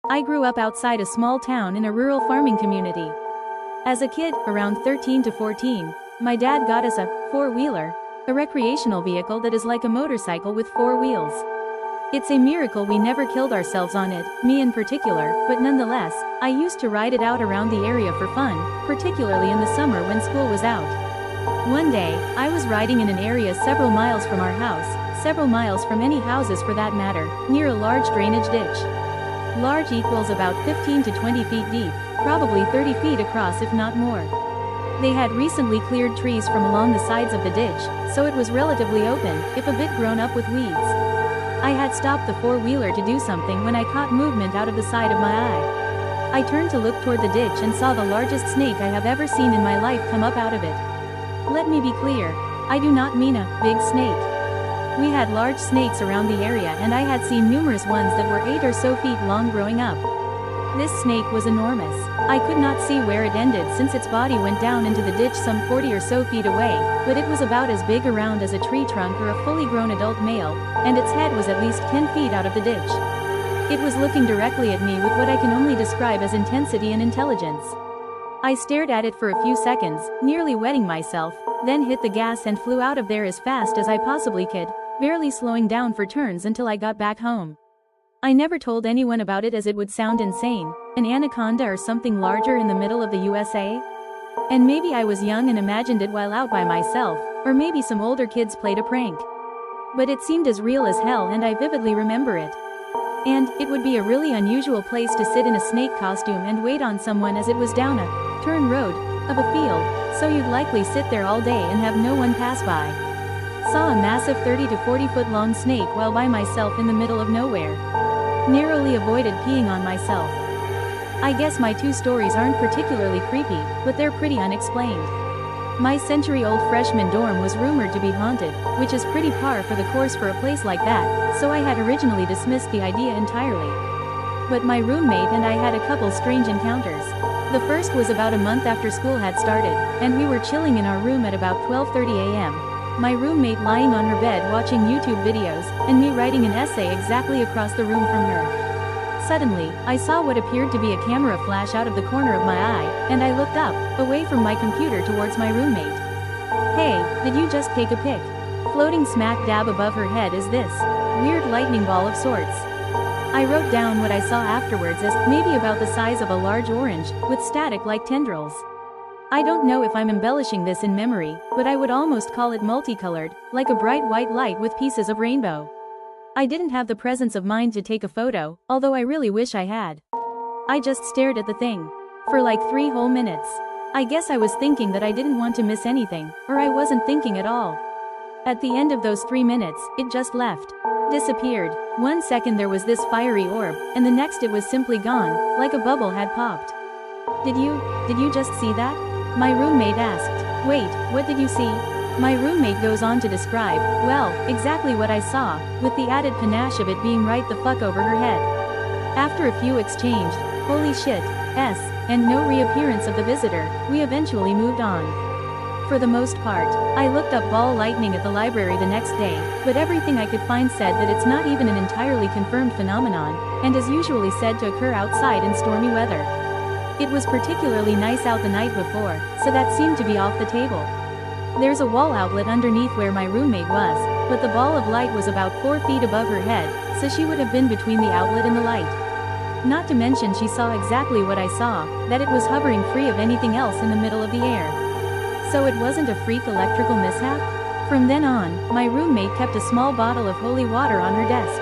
I grew up outside a small town in a rural farming community. As a kid, around 13 to 14, my dad got us a four-wheeler, a recreational vehicle that is like a motorcycle with four wheels. It's a miracle we never killed ourselves on it, me in particular, but nonetheless, I used to ride it out around the area for fun, particularly in the summer when school was out. One day, I was riding in an area several miles from our house, several miles from any houses for that matter, near a large drainage ditch. Large equals about 15 to 20 feet deep, probably 30 feet across if not more. They had recently cleared trees from along the sides of the ditch, so it was relatively open, if a bit grown up with weeds. I had stopped the four-wheeler to do something when I caught movement out of the side of my eye. I turned to look toward the ditch and saw the largest snake I have ever seen in my life come up out of it. Let me be clear, I do not mean a big snake. We had large snakes around the area and I had seen numerous ones that were 8 or so feet long growing up. This snake was enormous. I could not see where it ended since its body went down into the ditch some 40 or so feet away, but it was about as big around as a tree trunk or a fully grown adult male, and its head was at least 10 feet out of the ditch. It was looking directly at me with what I can only describe as intensity and intelligence. I stared at it for a few seconds, nearly wetting myself, then hit the gas and flew out of there as fast as I possibly could, barely slowing down for turns until I got back home. I never told anyone about it as it would sound insane, an anaconda or something larger in the middle of the USA? And maybe I was young and imagined it while out by myself, or maybe some older kids played a prank. But it seemed as real as hell and I vividly remember it. And, it would be a really unusual place to sit in a snake costume and wait on someone as it was down a turn road of a field, so you'd likely sit there all day and have no one pass by. Saw a massive 30 to 40 foot long snake while by myself in the middle of nowhere. Narrowly avoided peeing on myself. I guess my two stories aren't particularly creepy, but they're pretty unexplained. My century-old freshman dorm was rumored to be haunted, which is pretty par for the course for a place like that, so I had originally dismissed the idea entirely. But my roommate and I had a couple strange encounters. The first was about a month after school had started, and we were chilling in our room at about 12:30 a.m. My roommate lying on her bed watching YouTube videos, and me writing an essay exactly across the room from her. Suddenly, I saw what appeared to be a camera flash out of the corner of my eye, and I looked up, away from my computer towards my roommate. "Hey, did you just take a pic?" Floating smack dab above her head is this weird lightning ball of sorts. I wrote down what I saw afterwards as maybe about the size of a large orange, with static-like tendrils. I don't know if I'm embellishing this in memory, but I would almost call it multicolored, like a bright white light with pieces of rainbow. I didn't have the presence of mind to take a photo, although I really wish I had. I just stared at the thing. For like 3 whole minutes. I guess I was thinking that I didn't want to miss anything, or I wasn't thinking at all. At the end of those 3 minutes, it just left. Disappeared. 1 second there was this fiery orb, and the next it was simply gone, like a bubble had popped. Did you just see that? My roommate asked. Wait, what did you see? My roommate goes on to describe, well, exactly what I saw, with the added panache of it being right the fuck over her head. After a few exchanged, holy shit, and no reappearance of the visitor, we eventually moved on. For the most part, I looked up ball lightning at the library the next day, but everything I could find said that it's not even an entirely confirmed phenomenon, and is usually said to occur outside in stormy weather. It was particularly nice out the night before, so that seemed to be off the table. There's a wall outlet underneath where my roommate was, but the ball of light was about 4 feet above her head, so she would have been between the outlet and the light. Not to mention she saw exactly what I saw, that it was hovering free of anything else in the middle of the air. So it wasn't a freak electrical mishap? From then on, my roommate kept a small bottle of holy water on her desk.